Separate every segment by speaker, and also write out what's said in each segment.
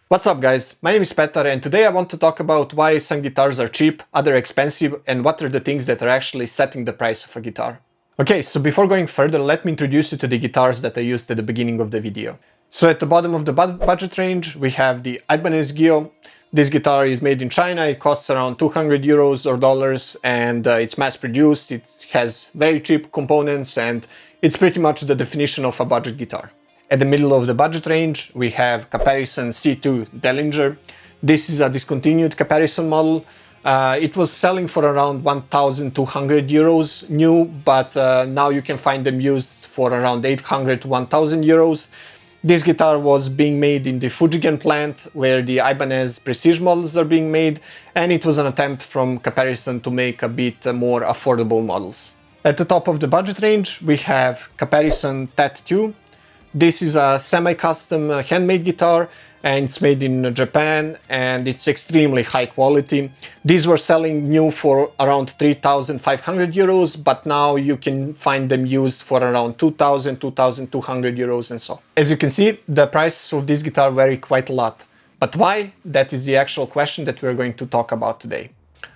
Speaker 1: What's up guys, my name is Petar and today I want to talk about why some guitars are cheap, other expensive, and what are the things that are actually setting the price of a guitar. Okay, so before going further, let me introduce you to the guitars that I used at the beginning of the video. So at the bottom of the budget range we have the Ibanez Gio. This guitar is made in China, it costs around 200 euros or dollars, and it's mass produced, it has very cheap components, and it's pretty much the definition of a budget guitar. At the middle of the budget range, we have Caparison C2 Dellinger. This is a discontinued Caparison model. It was selling for around 1,200 euros new, but now you can find them used for around 800 to 1,000 euros. This guitar was being made in the Fujigen plant, where the Ibanez Prestige models are being made, and it was an attempt from Caparison to make a bit more affordable models. At the top of the budget range, we have Caparison TAT II. This is a semi-custom handmade guitar, and it's made in Japan, and it's extremely high quality. These were selling new for around 3,500 euros, but now you can find them used for around 2,000, 2,200 euros and so. As you can see, the prices of this guitar vary quite a lot. But why? That is the actual question that we're going to talk about today.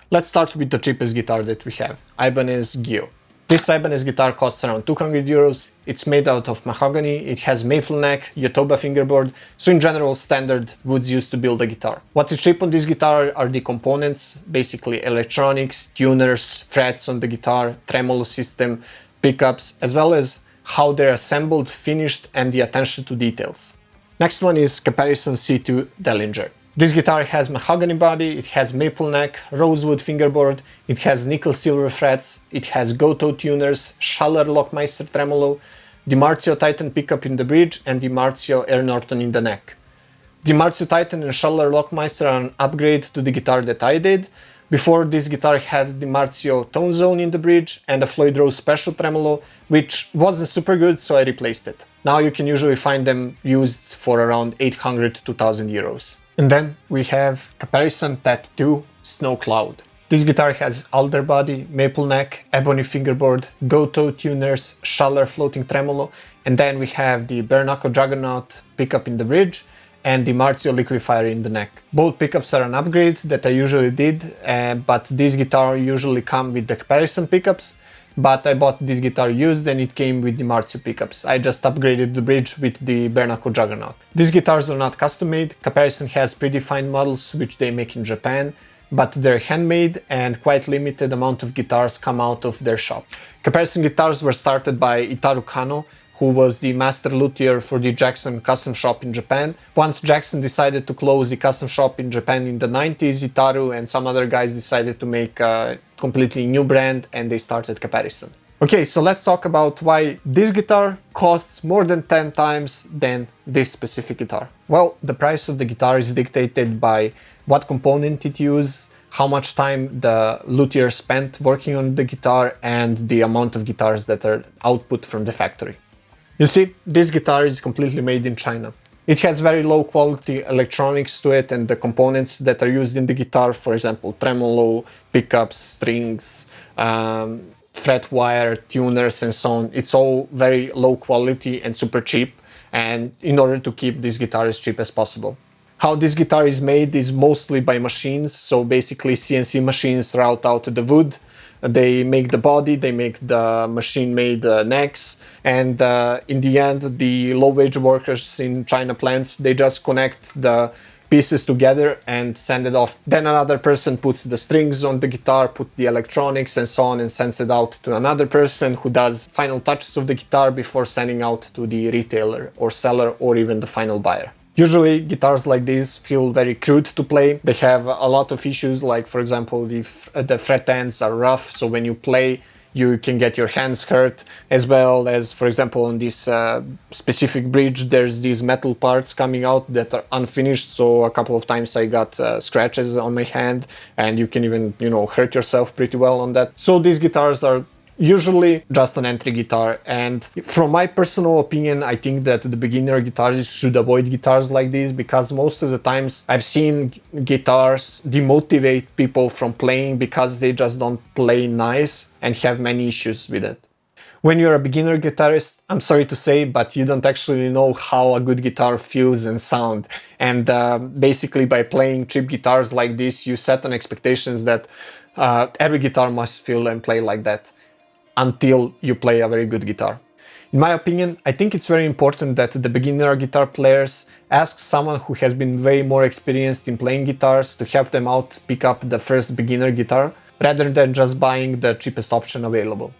Speaker 1: Let's start with the cheapest guitar that we have, Ibanez Gio. This Ibanez guitar costs around 200 euros, it's made out of mahogany, it has maple neck, Yotoba fingerboard, so in general standard woods used to build a guitar. What is cheap on this guitar are the components, basically electronics, tuners, frets on the guitar, tremolo system, pickups, as well as how they're assembled, finished, and the attention to details. Next one is Caparison C2 Dellinger. This guitar has mahogany body, it has maple neck, rosewood fingerboard, it has nickel silver frets, it has Gotoh tuners, Schaller Lockmeister tremolo, Dimarzio Titan pickup in the bridge, and Dimarzio Air Norton in the neck. Dimarzio Titan and Schaller Lockmeister are an upgrade to the guitar that I did. Before, this guitar had Dimarzio Tone Zone in the bridge and a Floyd Rose Special tremolo, which wasn't super good, so I replaced it. Now you can usually find them used for around 800 to 2,000 euros. And then we have Caparison TAT II Snow Cloud. This guitar has alder body, maple neck, ebony fingerboard, Gotoh tuners, Schaller floating tremolo, and then we have the Bareknuckle Juggernaut pickup in the bridge and the Dimarzio Liquifire in the neck. Both pickups are an upgrade that I usually did, but this guitar usually come with the Caparison pickups, but I bought this guitar used and it came with the Dimarzio pickups. I just upgraded the bridge with the Bareknuckle Juggernaut. These guitars are not custom made. Caparison has predefined models which they make in Japan, but they're handmade and quite limited amount of guitars come out of their shop. Caparison guitars were started by Itaru Kano, who was the master luthier for the Jackson custom shop in Japan. Once Jackson decided to close the custom shop in Japan in the 90s, Itaru and some other guys decided to make a completely new brand and they started Caparison. Okay, so let's talk about why this guitar costs more than 10 times than this specific guitar. Well, the price of the guitar is dictated by what component it uses, how much time the luthier spent working on the guitar, and the amount of guitars that are output from the factory. You see, this guitar is completely made in China. It has very low quality electronics to it, and the components that are used in the guitar, for example, tremolo, pickups, strings, fret wire, tuners and so on, it's all very low quality and super cheap, and in order to keep this guitar as cheap as possible. How this guitar is made is mostly by machines, so basically CNC machines route out the wood, they make the body, they make the machine-made necks, and in the end the low-wage workers in China plants, they just connect the pieces together and send it off. Then another person puts the strings on the guitar, put the electronics and so on, and sends it out to another person who does final touches of the guitar before sending out to the retailer or seller or even the final buyer. Usually guitars like these feel very crude to play. They have a lot of issues, like for example the fret ends are rough, so when you play you can get your hands hurt, as well as for example on this specific bridge there's these metal parts coming out that are unfinished, so a couple of times I got scratches on my hand, and you can even, you know, hurt yourself pretty well on that. So these guitars are usually just an entry guitar, and from my personal opinion I think that the beginner guitarists should avoid guitars like these, because most of the times I've seen guitars demotivate people from playing because they just don't play nice and have many issues with it. When you're a beginner guitarist, I'm sorry to say, but you don't actually know how a good guitar feels and sound. And basically by playing cheap guitars like this, you set on expectations that every guitar must feel and play like that until you play a very good guitar. In my opinion, I think it's very important that the beginner guitar players ask someone who has been way more experienced in playing guitars to help them out pick up the first beginner guitar, rather than just buying the cheapest option available.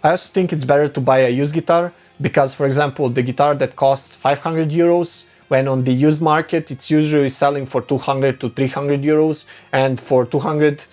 Speaker 1: I also think it's better to buy a used guitar, because for example the guitar that costs 500 euros, when on the used market it's usually selling for 200 to 300 euros, and for 200,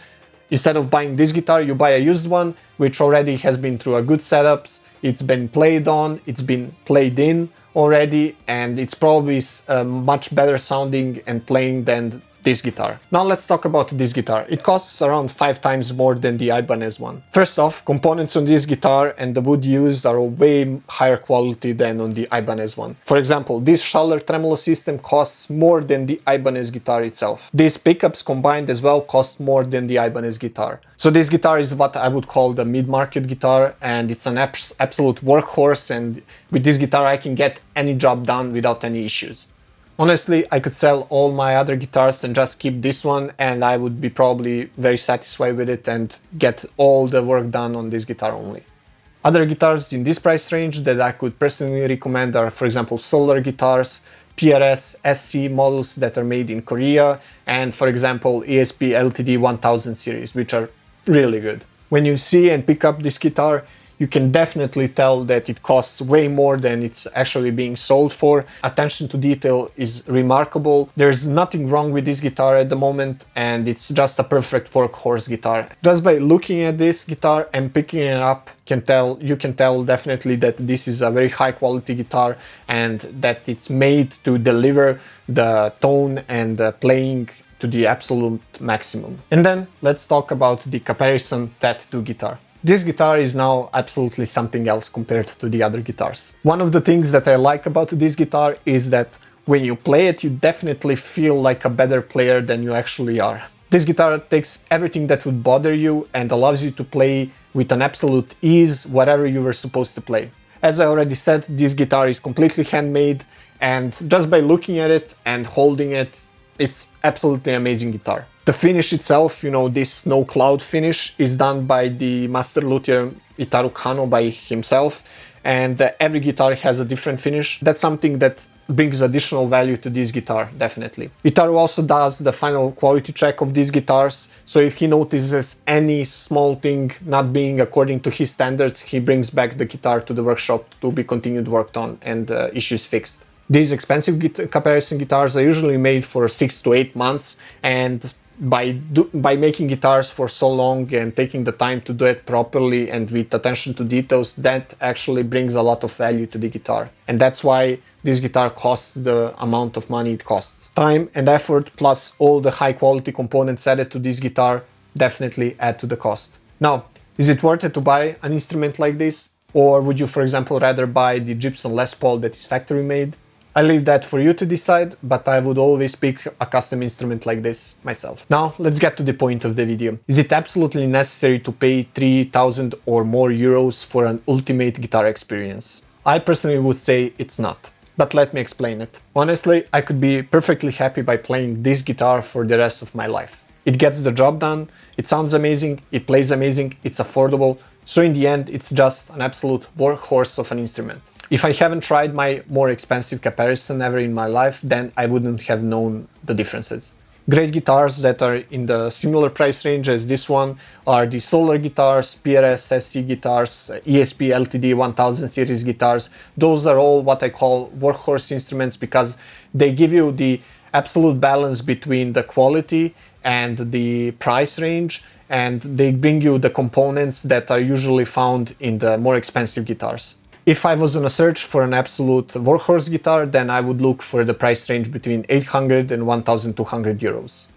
Speaker 1: instead of buying this guitar, you buy a used one which already has been through a good setups, it's been played on, it's been played in already, and it's probably much better sounding and playing than this guitar. Now let's talk about this guitar. It costs around 5 times more than the Ibanez one. First off, components on this guitar and the wood used are way higher quality than on the Ibanez one. For example, this Schaller tremolo system costs more than the Ibanez guitar itself. These pickups combined as well cost more than the Ibanez guitar. So this guitar is what I would call the mid-market guitar, and it's an absolute workhorse, and with this guitar I can get any job done without any issues. Honestly, I could sell all my other guitars and just keep this one, and I would be probably very satisfied with it and get all the work done on this guitar only. Other guitars in this price range that I could personally recommend are, for example, solar guitars, PRS, SC models that are made in Korea, and for example ESP LTD 1000 series, which are really good. When you see and pick up this guitar, you can definitely tell that it costs way more than it's actually being sold for. Attention to detail is remarkable. There's nothing wrong with this guitar at the moment, and it's just a perfect workhorse guitar. Just by looking at this guitar and picking it up, you can tell definitely that this is a very high quality guitar and that it's made to deliver the tone and the playing to the absolute maximum. And then let's talk about the Caparison TAT II guitar. This guitar is now absolutely something else compared to the other guitars. One of the things that I like about this guitar is that when you play it, you definitely feel like a better player than you actually are. This guitar takes everything that would bother you and allows you to play with an absolute ease whatever you were supposed to play. As I already said, this guitar is completely handmade, and just by looking at it and holding it, it's absolutely amazing guitar. The finish itself, you know, this snow cloud finish, is done by the master luthier Itaru Kano by himself, and every guitar has a different finish. That's something that brings additional value to this guitar, definitely. Itaru also does the final quality check of these guitars, so if he notices any small thing not being according to his standards, he brings back the guitar to the workshop to be continued worked on and issues fixed. These expensive Caparison guitars are usually made for 6 to 8 months, and by making guitars for so long and taking the time to do it properly and with attention to details, that actually brings a lot of value to the guitar. And that's why this guitar costs the amount of money it costs. Time and effort plus all the high quality components added to this guitar definitely add to the cost. Now, is it worth it to buy an instrument like this? Or would you, for example, rather buy the Gibson Les Paul that is factory made? I leave that for you to decide, but I would always pick a custom instrument like this myself. Now, let's get to the point of the video. Is it absolutely necessary to pay 3,000 or more euros for an ultimate guitar experience? I personally would say it's not, but let me explain it. Honestly, I could be perfectly happy by playing this guitar for the rest of my life. It gets the job done, it sounds amazing, it plays amazing, it's affordable, so in the end it's just an absolute workhorse of an instrument. If I haven't tried my more expensive Caparison ever in my life, then I wouldn't have known the differences. Great guitars that are in the similar price range as this one are the solar guitars, PRS, SC guitars, ESP LTD 1000 series guitars. Those are all what I call workhorse instruments because they give you the absolute balance between the quality and the price range, and they bring you the components that are usually found in the more expensive guitars. If I was on a search for an absolute workhorse guitar, then I would look for the price range between 800 and 1200 euros.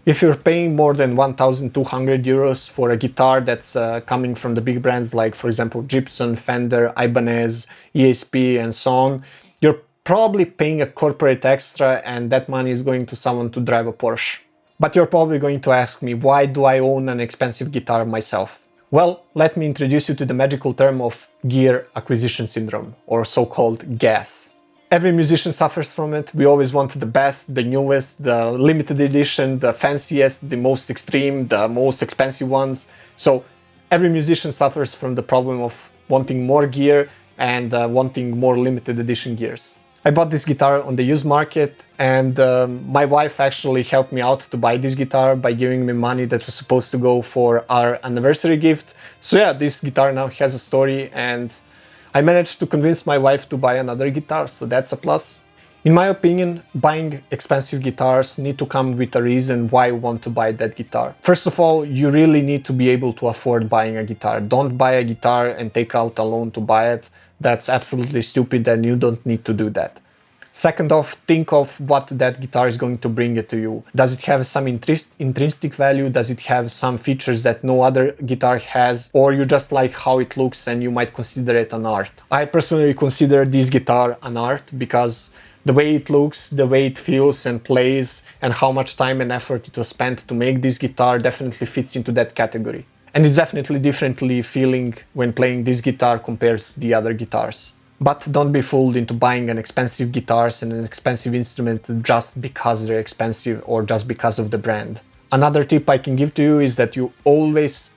Speaker 1: If you're paying more than 1200 euros for a guitar that's coming from the big brands like, for example, Gibson, Fender, Ibanez, ESP and so on, you're probably paying a corporate extra, and that money is going to someone to drive a Porsche. But you're probably going to ask me, why do I own an expensive guitar myself? Well, let me introduce you to the magical term of gear acquisition syndrome, or so-called GAS. Every musician suffers from it. We always want the best, the newest, the limited edition, the fanciest, the most extreme, the most expensive ones. So every musician suffers from the problem of wanting more gear and wanting more limited edition gears. I bought this guitar on the used market, and my wife actually helped me out to buy this guitar by giving me money that was supposed to go for our anniversary gift. So yeah, this guitar now has a story, and I managed to convince my wife to buy another guitar, so that's a plus. In my opinion, buying expensive guitars need to come with a reason why you want to buy that guitar. First of all, you really need to be able to afford buying a guitar. Don't buy a guitar and take out a loan to buy it. That's absolutely stupid, and you don't need to do that. Second off, think of what that guitar is going to bring it to you. Does it have some intrinsic value? Does it have some features that no other guitar has? Or you just like how it looks and you might consider it an art? I personally consider this guitar an art because the way it looks, the way it feels and plays, and how much time and effort it was spent to make this guitar definitely fits into that category. And it's definitely differently feeling when playing this guitar compared to the other guitars. But don't be fooled into buying an expensive guitars and an expensive instrument just because they're expensive or just because of the brand. Another tip I can give to you is that you always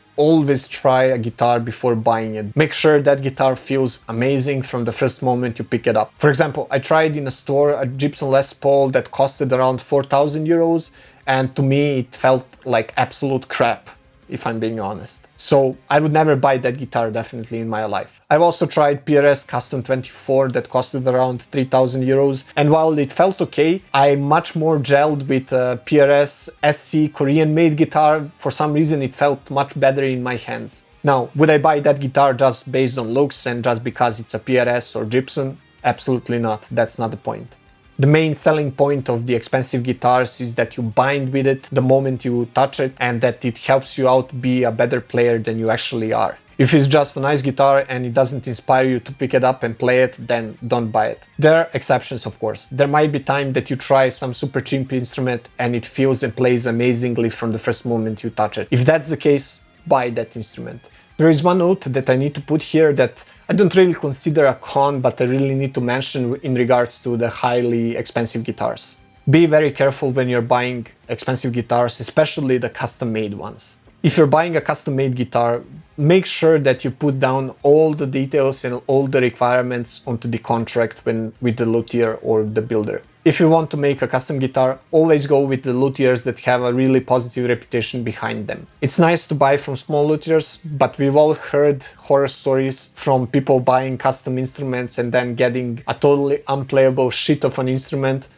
Speaker 1: try a guitar before buying it. Make sure that guitar feels amazing from the first moment you pick it up. For example, I tried in a store a Gibson Les Paul that costed around 4,000 euros, and to me it felt like absolute crap, if I'm being honest. So I would never buy that guitar definitely in my life. I've also tried PRS Custom 24 that costed around 3,000 euros, and while it felt okay, I much more gelled with PRS SC Korean made guitar. For some reason it felt much better in my hands. Now, would I buy that guitar just based on looks and just because it's a PRS or Gibson? Absolutely not, that's not the point. The main selling point of the expensive guitars is that you bind with it the moment you touch it, and that it helps you out be a better player than you actually are. If it's just a nice guitar and it doesn't inspire you to pick it up and play it, then don't buy it. There are exceptions, of course. There might be time that you try some super cheap instrument and it feels and plays amazingly from the first moment you touch it. If that's the case, buy that instrument. There is one note that I need to put here that I don't really consider a con, but I really need to mention in regards to the highly expensive guitars. Be very careful when you're buying expensive guitars, especially the custom-made ones. If you're buying a custom-made guitar, make sure that you put down all the details and all the requirements onto the contract with the luthier or the builder. If you want to make a custom guitar, always go with the luthiers that have a really positive reputation behind them. It's nice to buy from small luthiers, but we've all heard horror stories from people buying custom instruments and then getting a totally unplayable shit of an instrument.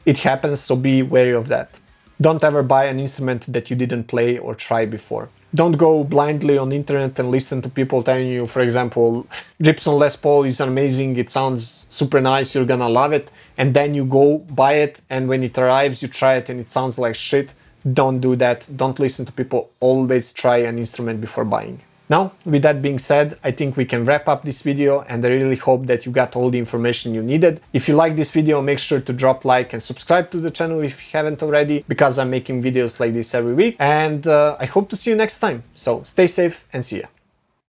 Speaker 1: It happens, so be wary of that. Don't ever buy an instrument that you didn't play or try before. Don't go blindly on the internet and listen to people telling you, for example, Gibson Les Paul is amazing, it sounds super nice, you're gonna love it, and then you go buy it, and when it arrives you try it and it sounds like shit. Don't do that. Don't listen to people. Always try an instrument before buying. Now, with that being said, I think we can wrap up this video, and I really hope that you got all the information you needed. If you like this video, make sure to drop like and subscribe to the channel if you haven't already, because I'm making videos like this every week, and I hope to see you next time. So stay safe and see ya.